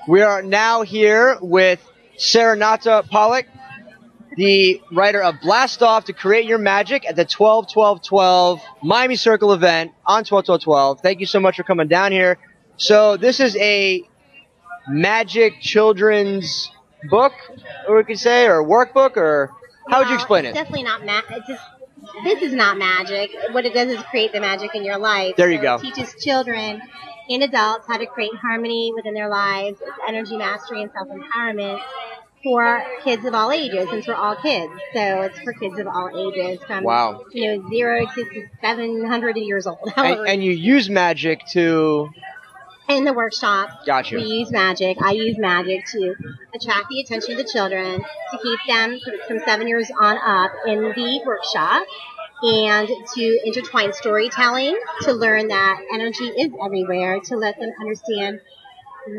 We are now here with Sherinata Pollock, the writer of Blastoff to Create Your Magic at the 12-12-12 Miami Circle event on 12-12-12. Thank you so much for coming down here. So this is a magic children's book, or we could say, or workbook, or how would you explain it? Definitely not this is not magic. What it does is create the magic in your life. There you go. It teaches children and adults how to create harmony within their lives. It's energy mastery and self-empowerment for kids of all ages, since we're all kids. So it's for kids of all ages, from 0 to 700 years old. And you use magic to... In the workshop, Gotcha. We use magic. I use magic to attract the attention of the children, to keep them from 7 years on up in the workshop, and to intertwine storytelling, to learn that energy is everywhere, to let them understand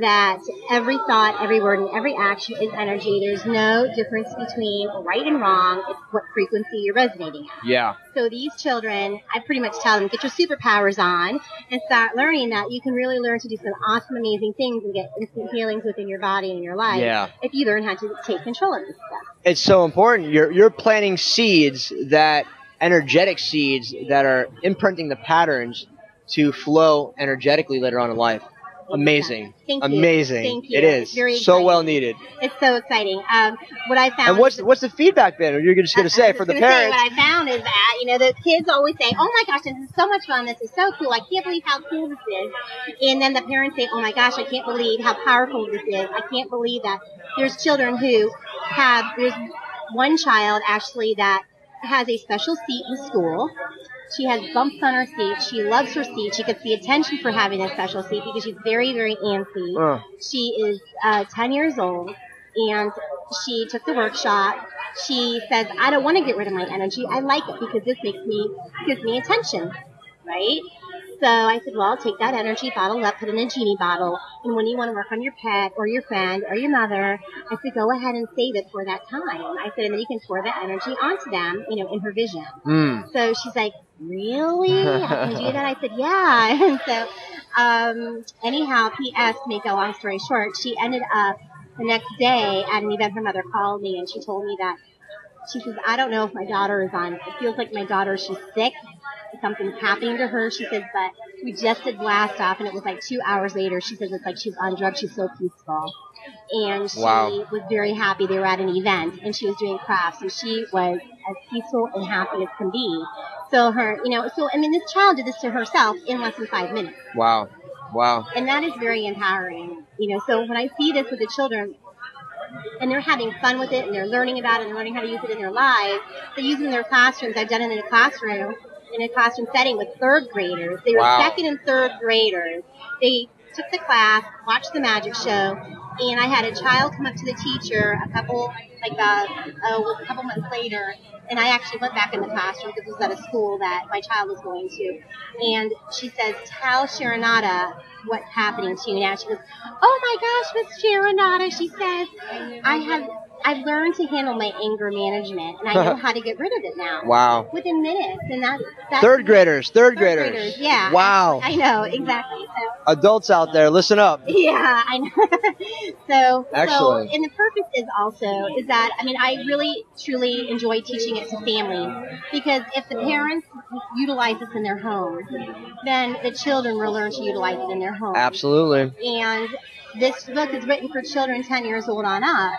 that every thought, every word, and every action is energy. There's no difference between right and wrong. It's what frequency you're resonating at. Yeah. So these children, I pretty much tell them, get your superpowers on and start learning that you can really learn to do some awesome, amazing things and get instant healings within your body and your life if you learn how to take control of this stuff. It's so important. You're planting seeds, energetic seeds that are imprinting the patterns to flow energetically later on in life. Amazing. Thank you. Amazing. Thank you. It is. Very so exciting. well needed. It's so exciting. What I found. And what's the feedback been? You're just going to say for the parents. What I found is that, the kids always say, "Oh my gosh, this is so much fun. This is so cool. I can't believe how cool this is." And then the parents say, "Oh my gosh, I can't believe how powerful this is. I can't believe that there's children who there's one child actually that has a special seat in school. She has bumps on her seat. She loves her seat. She gets the attention for having a special seat because she's very, very antsy. She is 10 years old, and she took the workshop. She says, I don't want to get rid of my energy. I like it because this gives me attention, right? So I said, well, take that energy, bottle up, put it in a genie bottle, and when you want to work on your pet or your friend or your mother, I said, go ahead and save it for that time. I said, and then you can pour that energy onto them, in her vision. So she's like, really? I can do that? I said, yeah. And so, anyhow, P.S., to make a long story short, she ended up the next day at an event. Her mother called me, and she told me that, she says, I don't know if my daughter is on. It feels like my daughter, she's sick. Something's happening to her. She says, but we just did Blastoff, and it was like 2 hours later. She says it's like she's on drugs. She's so peaceful. And she was very happy. They were at an event, and she was doing crafts, and she was as peaceful and happy as can be. So this child did this to herself in less than 5 minutes. Wow. And that is very empowering. So when I see this with the children, and they're having fun with it, and they're learning about it, and learning how to use it in their lives, they use it in their classrooms. I've done it in a classroom setting with third graders. They were second and third graders. They took the class, watched the magic show, and I had a child come up to the teacher a couple months later, and I actually went back in the classroom because it was at a school that my child was going to, and she says, tell Sherinata what's happening to you now. She goes, oh my gosh, Miss Sherinata, she says, I've learned to handle my anger management, and I know how to get rid of it now. Wow. Within minutes, and that's third graders. Yeah. Wow. I know, exactly. So, adults out there, listen up. Yeah, I know. Excellent. And the purpose is that, I really, truly enjoy teaching it to families, because if the parents utilize this in their home, then the children will learn to utilize it in their home. Absolutely. And this book is written for children 10 years old on up,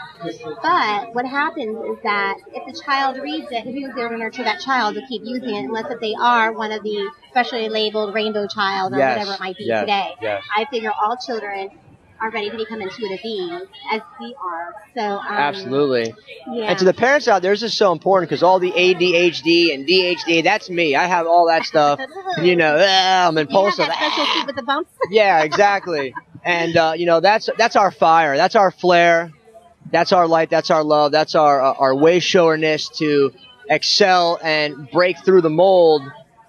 but what happens is that if the child reads it, who's there to nurture that child to keep using it, unless if they are one of the specially labeled rainbow child or whatever it might be today. Yes. I figure all children are ready to become intuitive beings, as we are. So absolutely. Yeah. And to the parents out there, this is so important because all the ADHD and DHD, that's me. I have all that stuff. I'm impulsive. You have that special seat with the bumps? Yeah, exactly. And that's our fire. That's our flare. That's our light. That's our love. That's our way showerness to excel and break through the mold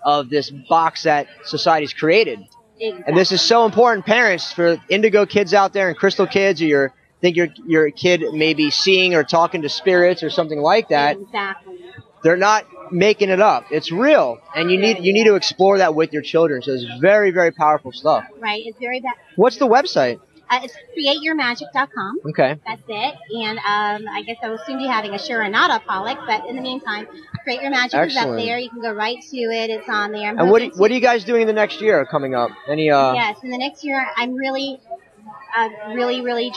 of this box that society's created. Exactly. And this is so important, parents, for indigo kids out there and crystal kids, or think your kid may be seeing or talking to spirits or something like that. Exactly. They're not making it up. It's real, and you need to explore that with your children. So it's very, very powerful stuff. Right. It's very bad. What's the website? It's createyourmagic.com. Okay. That's it. And I guess I will soon be having a Sherinata Pollock, but in the meantime, Create Your Magic is up there. You can go right to it. It's on there. And what are you guys doing in the next year coming up? Any? Yes, in the next year, I'm really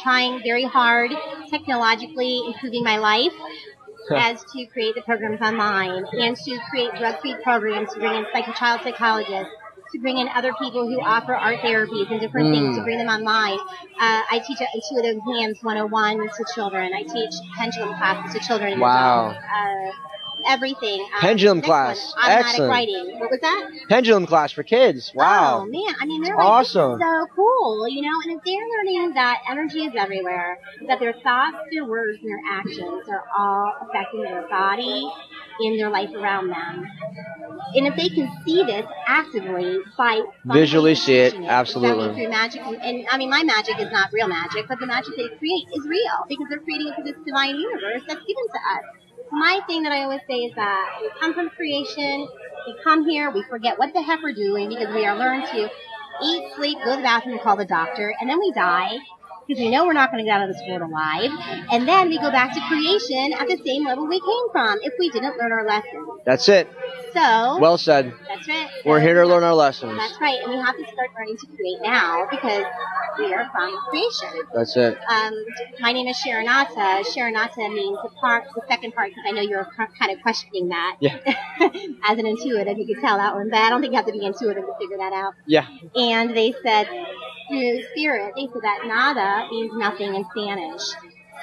trying very hard, technologically improving my life as to create the programs online and to create drug-free programs, to bring in child psychologists, to bring in other people who offer art therapies and different things, to bring them online. I teach Intuitive Hands 101 to children. I teach pendulum classes to children. Wow. Everything. Pendulum class. Automatic Excellent. writing. What was that? Pendulum class for kids. Wow. Oh, man. I mean, they're awesome. This is so cool, you know, and if they're learning that energy is everywhere, that their thoughts, their words, and their actions are all affecting their body and their life around them. And if they can see this actively by visually see it, absolutely. Through magic, and I mean, my magic is not real magic, but the magic they create is real because they're creating it for this divine universe that's given to us. My thing that I always say is that we come from creation, we come here, we forget what the heck we're doing because we are learned to eat, sleep, go to the bathroom, call the doctor, and then we die because we know we're not going to get out of this world alive. And then we go back to creation at the same level we came from if we didn't learn our lessons. That's it. So, well said. That's right. We're here to learn our lessons. That's right. And we have to start learning to create now because we are from creation. That's it. My name is Sherinata. Sherinata means the second part, because I know you're kind of questioning that. Yeah. As an intuitive, you could tell that one, but I don't think you have to be intuitive to figure that out. Yeah. And they said, through spirit, they said that nada means nothing in Spanish.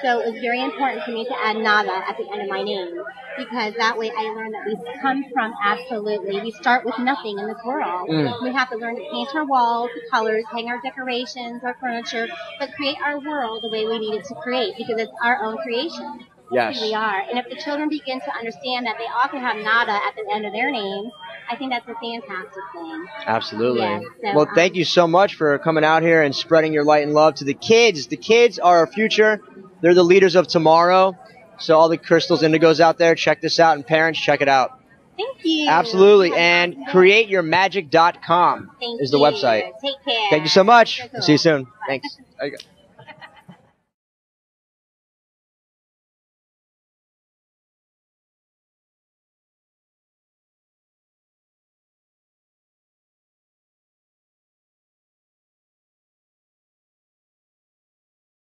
So it was very important for me to add nada at the end of my name, because that way I learned that we come from absolutely. We start with nothing in this world. We have to learn to paint our walls, the colors, hang our decorations, our furniture, but create our world the way we need it to create, because it's our own creation. Yes. We are. And if the children begin to understand that they also have nada at the end of their name, I think that's a fantastic thing. Absolutely. Yes, so, well, thank you so much for coming out here and spreading your light and love to the kids. The kids are our future. They're the leaders of tomorrow. So all the crystals, indigos out there, check this out. And parents, check it out. Thank you. Absolutely. And createyourmagic.com is the website. Take care. Thank you so much. See you soon. Thanks. There you go.